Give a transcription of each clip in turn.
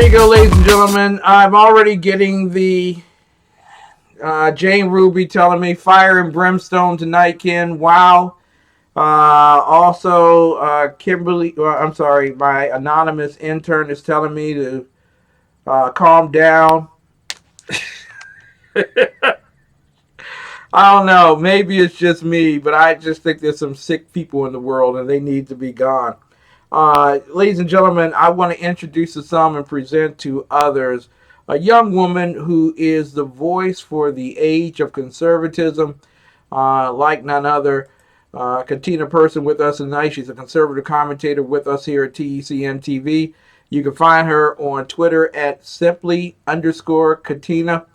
you go, ladies and gentlemen. I'm already getting the Jane Ruby telling me fire and brimstone tonight, Ken. Wow. Also, Kimberly, I'm sorry, my anonymous intern is telling me to calm down. I don't know. Maybe it's just me, but I just think there's some sick people in the world and they need to be gone. Ladies and gentlemen, I want to introduce to some and present to others a young woman who is the voice for the age of conservatism, like none other. Katina person with us tonight. She's a conservative commentator with us here at TECN TV. You can find her on Twitter at simply_Katina.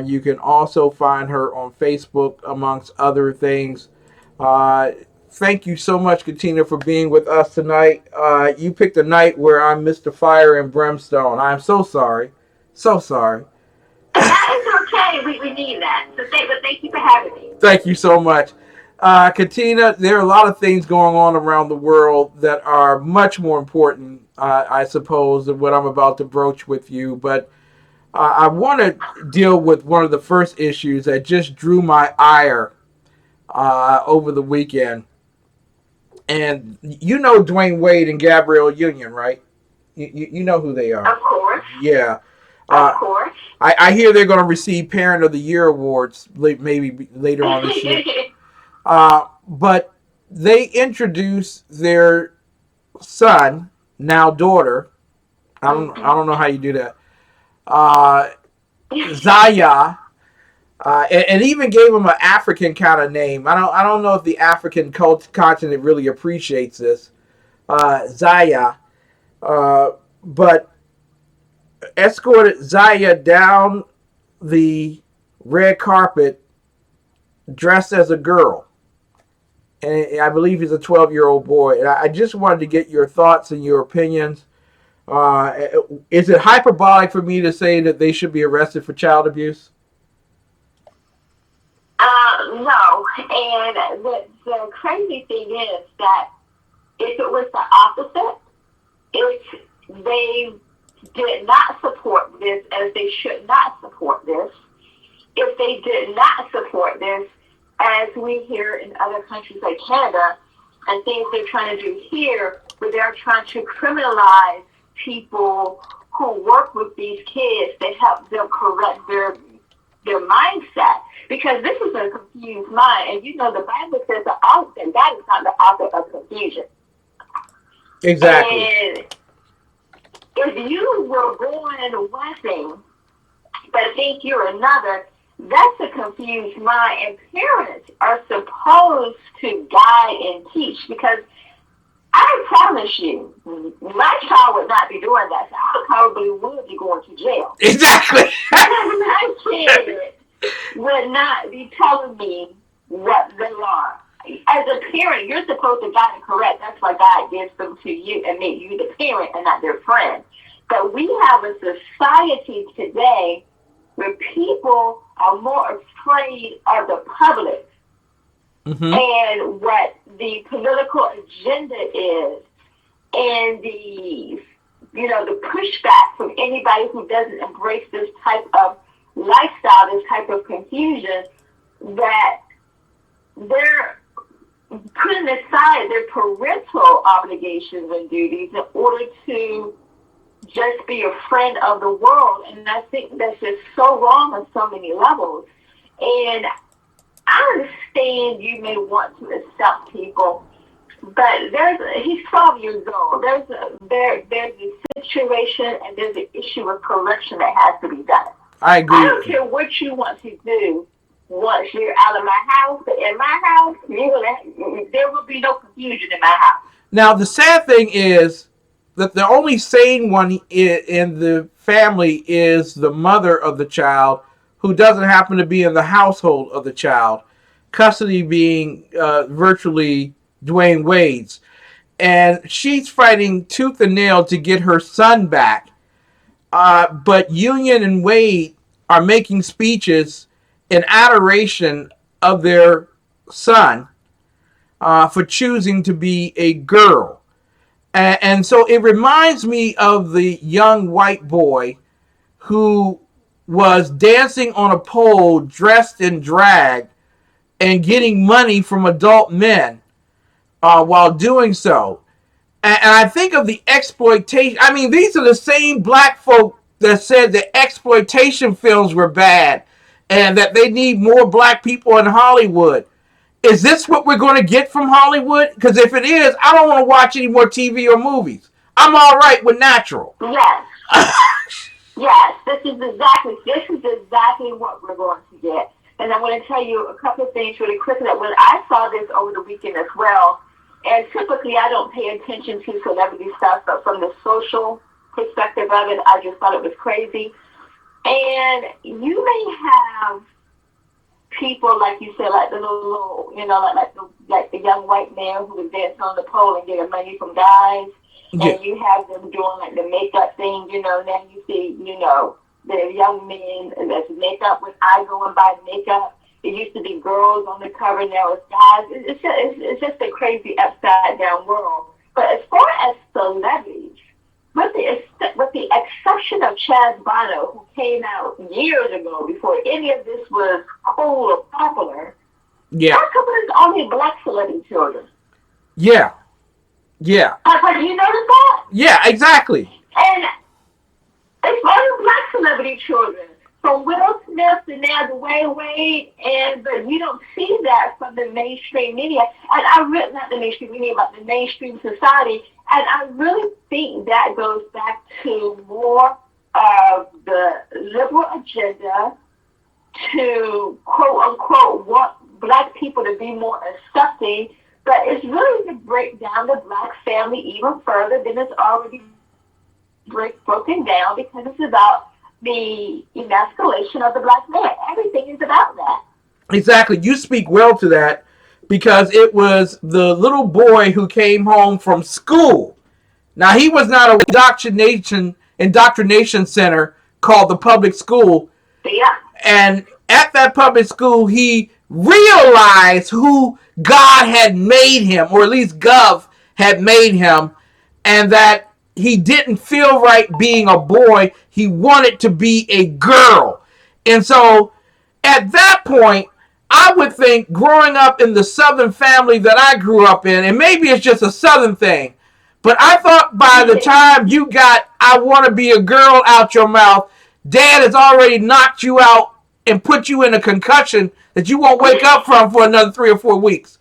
You can also find her on Facebook, amongst other things. Thank you so much, Katina, for being with us tonight. You picked a night where I'm Mr. Fire and Brimstone. I'm so sorry. So sorry. That is okay. We need that. But thank you for having me. Thank you so much. Katina, there are a lot of things going on around the world that are much more important, I suppose, than what I'm about to broach with you. But I want to deal with one of the first issues that just drew my ire over the weekend. And you know Dwayne Wade and Gabrielle Union, right? You know who they are. Of course. Yeah. Of course. I hear they're going to receive Parent of the Year awards maybe later on this year. But they introduced their son, now daughter. I don't know how you do that. Zaya, and even gave him an African kind of name. I don't know if the African continent really appreciates this. Zaya, but escorted Zaya down the red carpet dressed as a girl. And I believe he's a 12-year-old boy. And I just wanted to get your thoughts and your opinions. Is it hyperbolic for me to say that they should be arrested for child abuse? No. And the crazy thing is that if it was the opposite, if they did not support this as they should not support this, if they did not support this as we hear in other countries like Canada and things they're trying to do here, where they're trying to criminalize people who work with these kids to help them correct their mindset. Because this is a confused mind. And you know the Bible says the author, God is not the author of confusion. Exactly. And if you were born one thing, but think you're another, that's a confused mind. And parents are supposed to guide and teach, because I promise you, my child would not be doing that. So I probably would be going to jail. Exactly. My kid would not be telling me what they are. As a parent, you're supposed to guide and correct. That's why God gives them to you and make you the parent and not their friend. But we have a society today where people are more afraid of the public and what the political agenda is, and the pushback from anybody who doesn't embrace this type of lifestyle, this type of confusion, that they're putting aside their parental obligations and duties in order to just be a friend of the world. And I think that's just so wrong on so many levels. And I understand you may want to accept people, but he's 12 years old. There's a situation and there's an issue of correction that has to be done. I agree. I don't care what you want to do. Once you're out of my house, in my house, there will be no confusion in my house. Now, the sad thing is that the only sane one in the family is the mother of the child, who doesn't happen to be in the household of the child, custody being virtually Dwayne Wade's. And she's fighting tooth and nail to get her son back. But Union and Wade are making speeches in adoration of their son for choosing to be a girl. And so it reminds me of the young white boy who was dancing on a pole dressed in drag and getting money from adult men while doing so. And I think of the exploitation. I mean, these are the same black folk that said that exploitation films were bad and that they need more black people in Hollywood. Is this what we're going to get from Hollywood? Because if it is, I don't want to watch any more TV or movies. I'm all right with natural. Yes. Yes, this is exactly what we're going to get. And I'm going to tell you a couple of things really quickly. That when I saw this over the weekend as well, and typically I don't pay attention to celebrity stuff, but from the social perspective of it, I just thought it was crazy. And you may have people, like you said, like the little, like the young white man who was dancing on the pole and getting money from guys. Yeah. And you have them doing like the makeup thing, now you see, the young men that's makeup with eye going by makeup. It used to be girls on the cover, now it's guys. It's just a crazy upside down world. But as far as celebrities, with the exception of Chaz Bono, who came out years ago before any of this was cool or popular, that covers only black celebrity children. Yeah. Yeah. Have you noticed that? Yeah, exactly. And it's only black celebrity children. From Will Smith to now Dwyane Wade, but you don't see that from the mainstream media. And not the mainstream media, but the mainstream society. And I really think that goes back to more of the liberal agenda to, quote unquote, want black people to be more accepting. But it's really to break down the black family even further than it's already broken down, because it's about the emasculation of the black man. Everything is about that. Exactly. You speak well to that, because it was the little boy who came home from school. Now, he was not an indoctrination center called the public school. Yeah. And at that public school, he realized who God had made him, or at least Gov had made him, and that he didn't feel right being a boy. He wanted to be a girl. And so at that point, I would think, growing up in the Southern family that I grew up in, and maybe it's just a Southern thing, but I thought by the time you got "I want to be a girl" out your mouth, Dad has already knocked you out and put you in a concussion that you won't wake up from for another 3 or 4 weeks.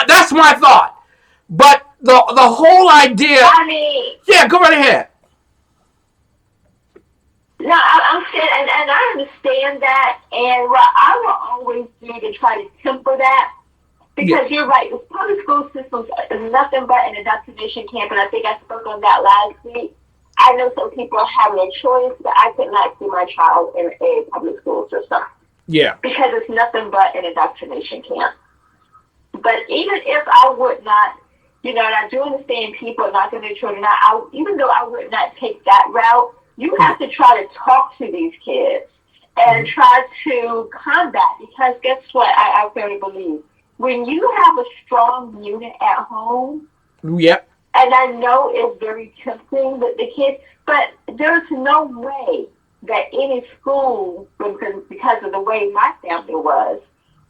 That's my thought. But the whole idea... Yeah, go right ahead. No, I'm saying, and I understand that, and what I will always do to try to temper that, because you're right, the public school system is nothing but an indoctrination camp, and I think I spoke on that last week. I know some people are having a choice, but I could not see my child in a public school system. Yeah. Because it's nothing but an indoctrination camp. But even if I would not, and I do understand people knocking their children out, even though I would not take that route, you have to try to talk to these kids and try to combat, because guess what? I firmly believe, when you have a strong unit at home, yep. And I know it's very tempting with the kids, but there's no way that any school, because of the way my family was,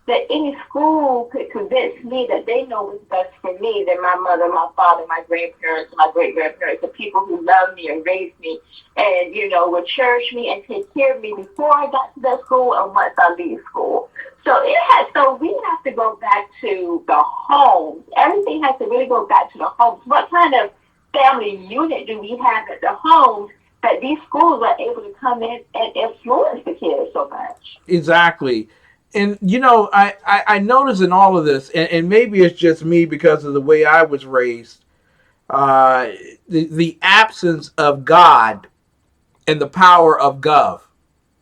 that any school could convince me that they know what's best for me than my mother, my father, my grandparents, my great-grandparents, the people who loved me and raised me and, would cherish me and take care of me before I got to that school and once I leave school. So we have to go back to the homes. Everything has to really go back to the homes. What kind of family unit do we have at the homes that these schools are able to come in and influence the kids so much? Exactly. And, I notice in all of this, and maybe it's just me because of the way I was raised, the absence of God and the power of Gov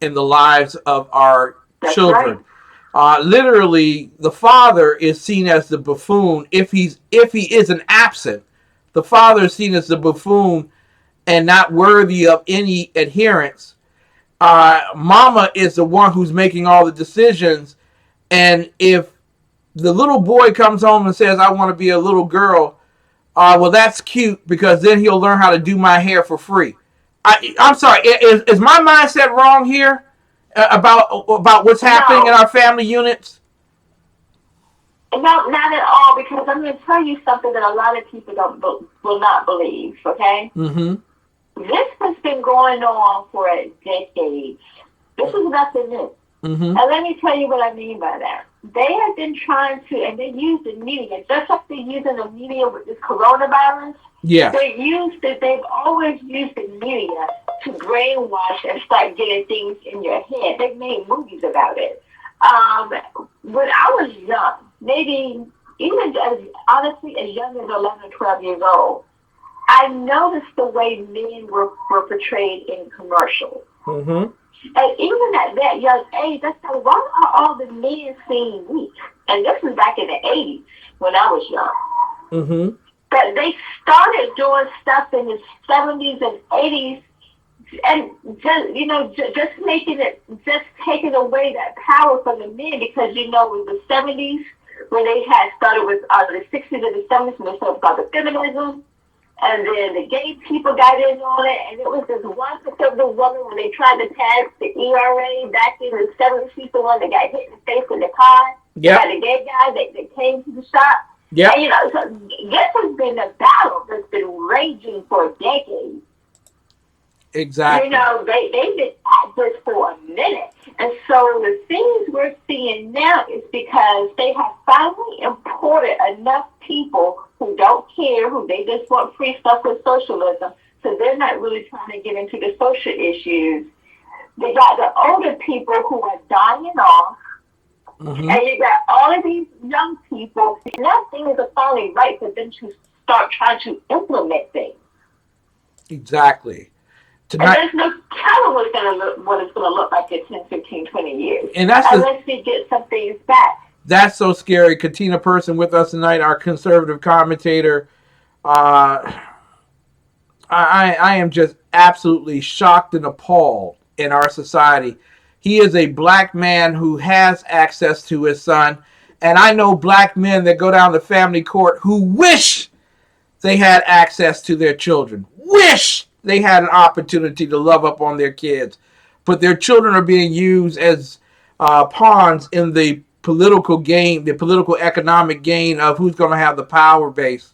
in the lives of our children. Right. Literally, the father is seen as the buffoon. If he isn't absent, the father is seen as the buffoon and not worthy of any adherence. Mama is the one who's making all the decisions. And if the little boy comes home and says, "I want to be a little girl," Well, that's cute because then he'll learn how to do my hair for free. I'm sorry. Is my mindset wrong here about what's happening in No, our family units? no, not at all. Because I'm going to tell you something that a lot of people will not believe. Okay, Mm-hmm. this has been going on for a decade. This is nothing new. Mm-hmm. And let me tell you what I mean by that. They have been trying to, and they use the media, just like they're using the media with this coronavirus. Yeah. They've always used the media to brainwash and start getting things in your head. They've made movies about it. When I was young, maybe even honestly as young as 11 or 12 years old, I noticed the way men were portrayed in commercials. Mm-hmm. And even at that young age, I said, why are all the men seen weak? And this was back in the 80s when I was young. Mm-hmm. But they started doing stuff in the 70s and 80s and just making it, just taking away that power from the men because, in the 70s when they had started with the 60s and the 70s when they started about the feminism. And then the gay people got in on it, and it was this one particular woman when they tried to pass the ERA back in the 70s. She's the one that got hit in the face with the car. Yeah. The gay guy that came to the shop. Yeah. And, so this has been a battle that's been raging for decades. Exactly. They've been at this for a minute. And so the things we're seeing now is because they have finally imported enough people who don't care, who they just want free stuff with socialism. So they're not really trying to get into the social issues. They got the older people who are dying off. Mm-hmm. And you got all of these young people. Now things are finally right for them to start trying to implement things. Exactly. Tonight, and there's no telling what it's going to look like in 10, 15, 20 years. And that's unless we get some things back. That's so scary. Katina Person with us tonight, our conservative commentator. I am just absolutely shocked and appalled in our society. He is a black man who has access to his son. And I know black men that go down to family court who wish they had access to their children. Wish they had an opportunity to love up on their kids. But their children are being used as pawns in the political game, the political economic gain of who's going to have the power base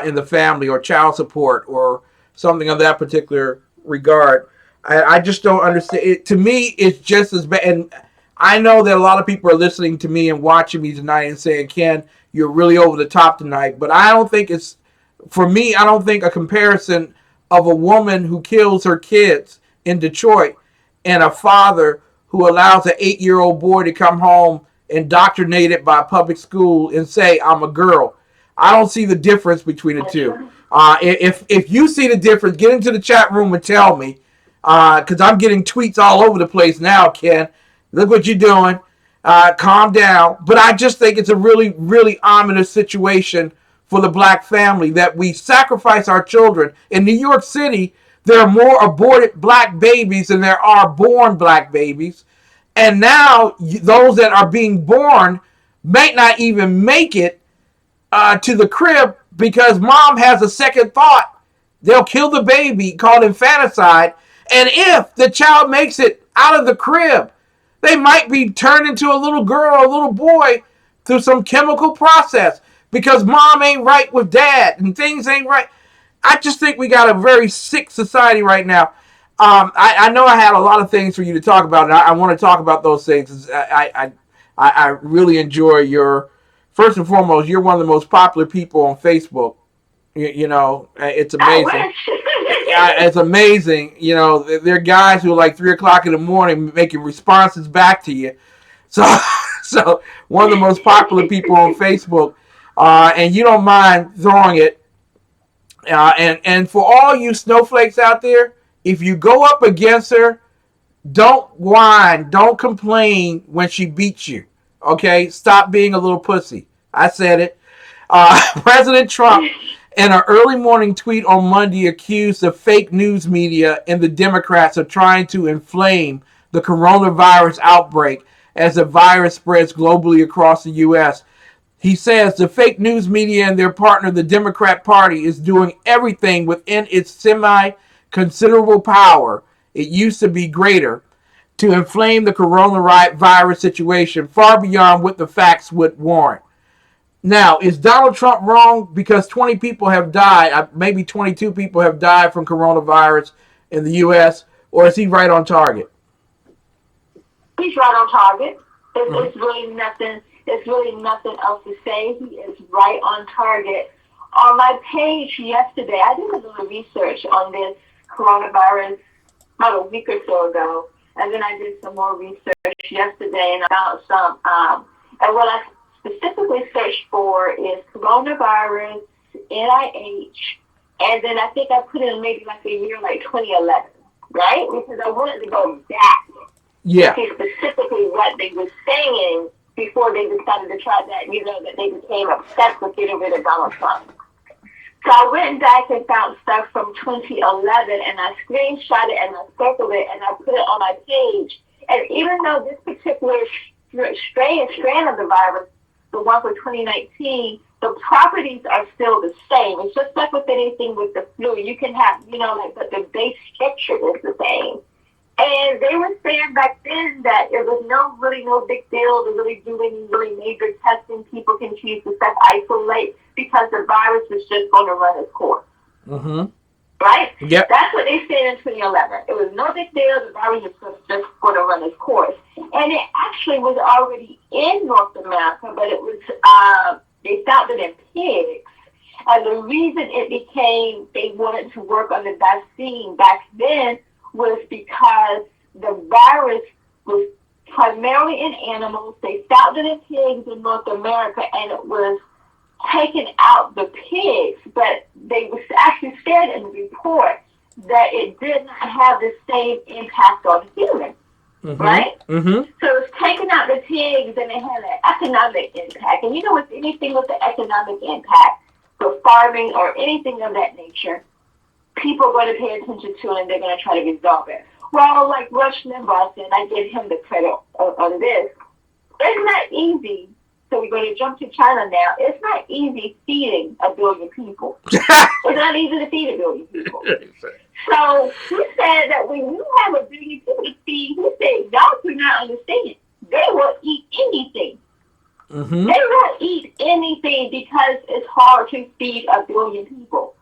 in the family or child support or something of that particular regard. I just don't understand. To me, it's just as bad. And I know that a lot of people are listening to me and watching me tonight and saying, Ken, you're really over the top tonight. But I don't think it's, for me, I don't think a comparison of a woman who kills her kids in Detroit and a father who allows an 8-year-old boy to come home indoctrinated by public school and say, I'm a girl. I don't see the difference between the two. If you see the difference, get into the chat room and tell me, because I'm getting tweets all over the place now, Ken. Look what you're doing. Calm down. But I just think it's a really, really ominous situation for the black family that we sacrifice our children. In New York City, there are more aborted black babies than there are born black babies. And now those that are being born might not even make it to the crib because mom has a second thought. They'll kill the baby, called infanticide. And if the child makes it out of the crib, they might be turned into a little girl or a little boy through some chemical process because mom ain't right with dad and things ain't right. I just think we got a very sick society right now. I know I had a lot of things for you to talk about, and I want to talk about those things. I really enjoy your, first and foremost, you're one of the most popular people on Facebook. It's amazing. It's amazing. There are guys who are like 3 o'clock in the morning making responses back to you. So one of the most popular people on Facebook, and you don't mind throwing it. And for all you snowflakes out there, if you go up against her, don't whine, don't complain when she beats you. Okay? Stop being a little pussy. I said it. President Trump, in an early morning tweet on Monday, accused the fake news media and the Democrats of trying to inflame the coronavirus outbreak as the virus spreads globally across the U.S. He says the fake news media and their partner, the Democrat Party, is doing everything within its semi-considerable power, it used to be greater, to inflame the coronavirus situation far beyond what the facts would warrant. Now, is Donald Trump wrong because 20 people have died, maybe 22 people have died from coronavirus in the U.S., or is he right on target? He's right on target. It's, Mhm. it's really nothing. It's really nothing else to say. He is right on target. On my page yesterday, I did a little research on this coronavirus about a week or so ago, and then I did some more research yesterday, and I found some. And what I specifically searched for is coronavirus, NIH, and then I think I put in maybe like a year like 2011, right? Because I wanted to go back Yeah. to see specifically what they were saying before they decided to try that, that they became obsessed with getting rid of Donald Trump. So I went back and found stuff from 2011, and I screenshot it and I circled it and I put it on my page. And even though this particular strand of the virus, the one for 2019, the properties are still the same. It's just like with anything with the flu. You can have, but the base structure is the same. And they were saying back then that it was no big deal to really do any really major testing. People can choose to self-isolate because the virus was just going to run its course. Mm-hmm. Right? Yep. That's what they said in 2011. It was no big deal. The virus was just going to run its course. And it actually was already in North America, but it was, they found it in pigs. And the reason they wanted to work on the vaccine back then was because the virus was primarily in animals. They found it in pigs in North America, and it was taken out the pigs, but they was actually said in the report that it did not have the same impact on humans, right? Mm-hmm. So it was taking out the pigs, and it had an economic impact. And with anything with the economic impact, for farming or anything of that nature, people are going to pay attention to it, and they're going to try to resolve it. Well, like Rush Limbaugh said, I give him the credit on this. It's not easy. So we're going to jump to China now. It's not easy feeding 1 billion people. It's not easy to feed 1 billion people. So he said that when you have 1 billion people to feed, he said, y'all do not understand. They will eat anything. Mm-hmm. They will eat anything because it's hard to feed 1 billion people.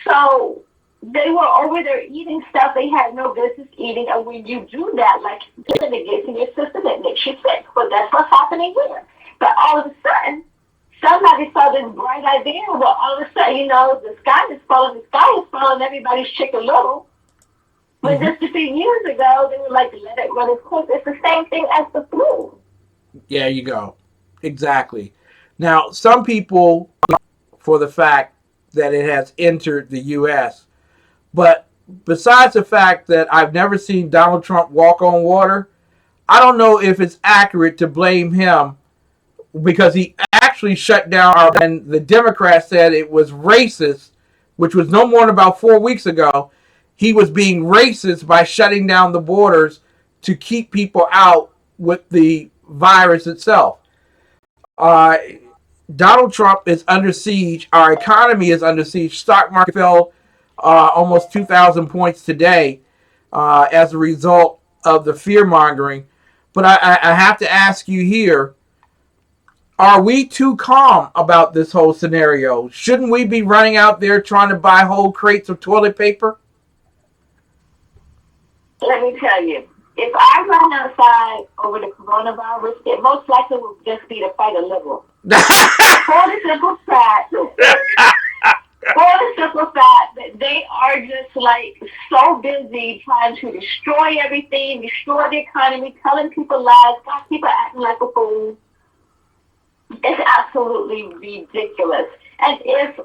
So they were over there eating stuff they had no business eating, and when you do that, like, it gets in your system, it makes you sick. But that's what's happening here. But all of a sudden, somebody saw this bright idea. Well, all of a sudden, the sky is falling, everybody's chicken little. But just a few years ago, they were like, let it run its course. It's the same thing as the flu. There you go. Exactly. Now, some people, for the fact that it has entered the U.S., but besides the fact that I've never seen Donald Trump walk on water, I don't know if it's accurate to blame him because he actually shut down and the Democrats said it was racist, which was no more than about 4 weeks ago. He was being racist by shutting down the borders to keep people out with the virus itself. Uh, Donald Trump is under siege. Our economy is under siege. Stock market fell almost 2,000 points today as a result of the fear mongering. But I have to ask you here, are we too calm about this whole scenario? Shouldn't we be running out there trying to buy whole crates of toilet paper? Let me tell you, if I run outside over the coronavirus, it most likely will just be to fight a liberal. For the simple fact that they are just like so busy trying to destroy everything, destroy the economy, telling people lies, got people acting like a fool. It's absolutely ridiculous. And if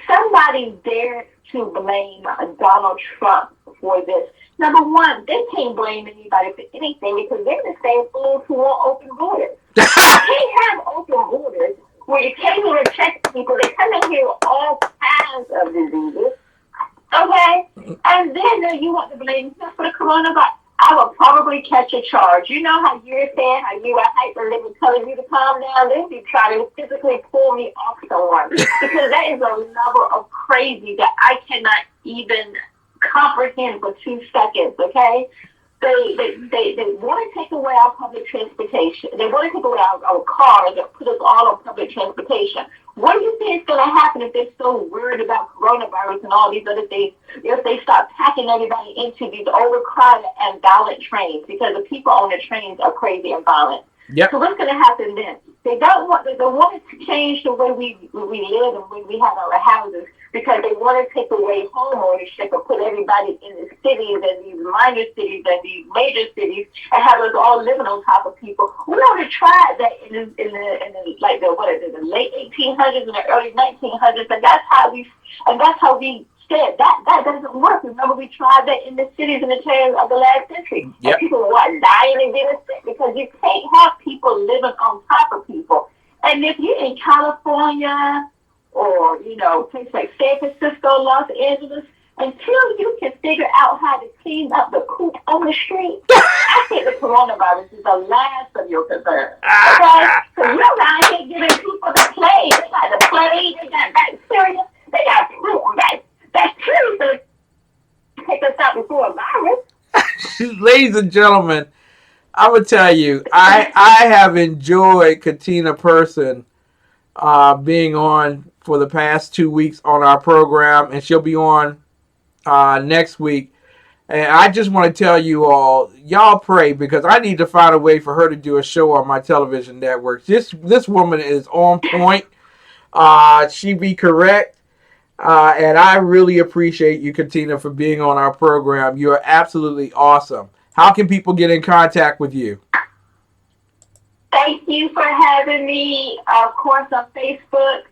somebody dared to blame Donald Trump for this, number one, they can't blame anybody for anything because they're the same fools who want open borders. You can't have open borders where you can't even check people. They come in here with all kinds of diseases. Okay? And then you want to blame him for the coronavirus. I will probably catch a charge. You know how you're saying how you are hyper, they were telling you to calm down. They be trying to physically pull me off someone because that is a level of crazy that I cannot even comprehend for 2 seconds. Okay, they want to take away our public transportation. They want to take away our cars and put us all on public transportation. What do you think is going to happen if they're so worried about coronavirus and all these other things? If they start packing everybody into these overcrowded and violent trains, because the people on the trains are crazy and violent. Yep. So what's going to happen then? They want to change the way we live and when we have our houses because they want to take away home ownership and put everybody in the cities and these minor cities and these major cities and have us all living on top of people. We already tried that in the late 1800s and the early 1900s, and that's how we said that doesn't work. Remember, we tried that in the cities in the turn of the last century. Yep. And people were dying and getting sick because you can't have people living on top of people. And if you're in California or, places like San Francisco, Los Angeles, until you can figure out how to clean up the poop on the street, I think the coronavirus is the last of your concerns. Okay? So you're out here giving people the plague. They got the plague, they got bacteria, they got poop. That's true, so take us out before a virus. Ladies and gentlemen, I would tell you, I have enjoyed Katina Person being on for the past 2 weeks on our program, and she'll be on next week. And I just want to tell you all, y'all pray, because I need to find a way for her to do a show on my television network. This woman is on point. She be correct. And I really appreciate you, Katina, for being on our program. You are absolutely awesome. How can people get in contact with you? Thank you for having me. Of course, on Facebook,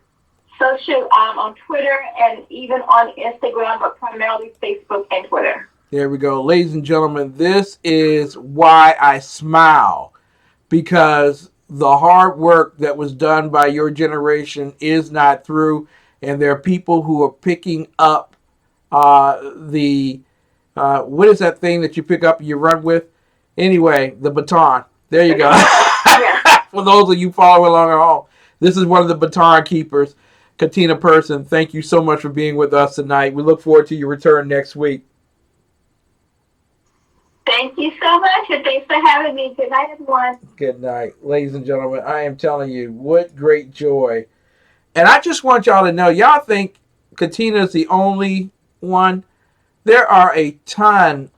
on Twitter, and even on Instagram, but primarily Facebook and Twitter. There we go. Ladies and gentlemen, this is why I smile, because the hard work that was done by your generation is not through, and there are people who are picking up what is that thing that you pick up and you run with? Anyway, the baton. There you go. For those of you following along at home, this is one of the baton keepers, Katina Person. Thank you so much for being with us tonight. We look forward to your return next week. Thank you so much, and thanks for having me. Good night, everyone. Good night. Ladies and gentlemen, I am telling you, what great joy. And I just want y'all to know, y'all think Katina's the only one? There are a ton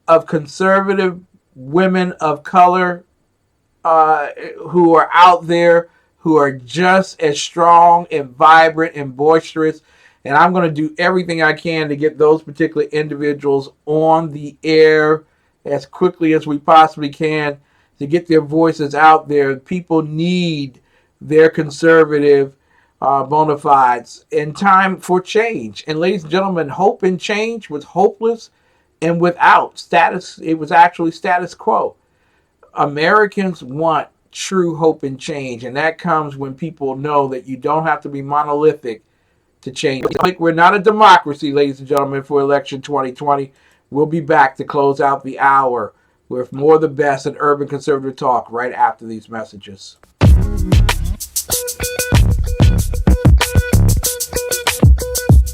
of conservative women of color who are out there who are just as strong and vibrant and boisterous. And I'm going to do everything I can to get those particular individuals on the air as quickly as we possibly can to get their voices out there. People need their conservative bona fides in time for change. And ladies and gentlemen, hope and change was hopeless and without status. It was actually status quo. Americans want true hope and change, and that comes when people know that you don't have to be monolithic to change. We're not a democracy, ladies and gentlemen, for election 2020. We'll be back to close out the hour with more of the best in urban conservative talk right after these messages.